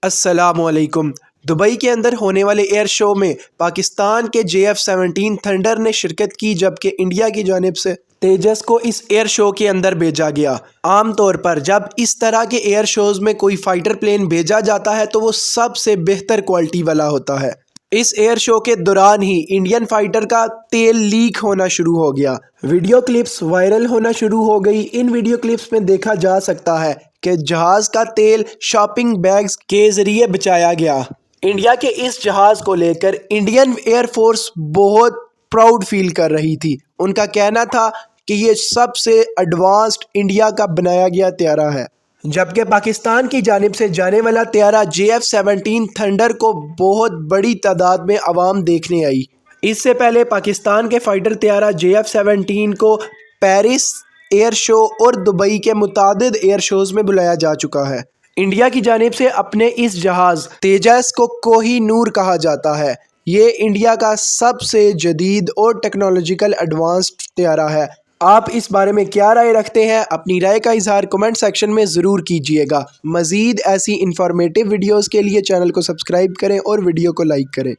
السلام علیکم۔ دبئی کے اندر ہونے والے ایئر شو میں پاکستان کے JF-17 تھنڈر نے شرکت کی، جبکہ انڈیا کی جانب سے تیجس کو اس ایئر شو کے اندر بھیجا گیا۔ عام طور پر جب اس طرح کے ایئر شوز میں کوئی فائٹر پلین بھیجا جاتا ہے تو وہ سب سے بہتر کوالٹی والا ہوتا ہے۔ اس ایئر شو کے دوران ہی انڈین فائٹر کا تیل لیک ہونا شروع ہو گیا۔ ویڈیو کلپس وائرل ہونا شروع ہو گئی۔ ان ویڈیو کلپس میں دیکھا جا سکتا ہے کہ جہاز کا تیل شاپنگ بیگز کے ذریعے بچایا گیا۔ انڈیا کے اس جہاز کو لے کر انڈین ایئر فورس بہت پراؤڈ فیل کر رہی تھی۔ ان کا کہنا تھا کہ یہ سب سے ایڈوانسڈ انڈیا کا بنایا گیا طیارہ ہے، جبکہ پاکستان کی جانب سے جانے والا طیارہ JF-17 تھنڈر کو بہت بڑی تعداد میں عوام دیکھنے آئی۔ اس سے پہلے پاکستان کے فائٹر طیارہ JF-17 کو پیرس ایئر شو اور دبئی کے متعدد ایئر شوز میں بلایا جا چکا ہے۔ انڈیا کی جانب سے اپنے اس جہاز تیجس کو کوہی نور کہا جاتا ہے۔ یہ انڈیا کا سب سے جدید اور ٹیکنالوجیکل ایڈوانسڈ طیارہ ہے۔ آپ اس بارے میں کیا رائے رکھتے ہیں؟ اپنی رائے کا اظہار کمنٹ سیکشن میں ضرور کیجیے گا۔ مزید ایسی انفارمیٹیو ویڈیوز کے لیے چینل کو سبسکرائب کریں اور ویڈیو کو لائک کریں۔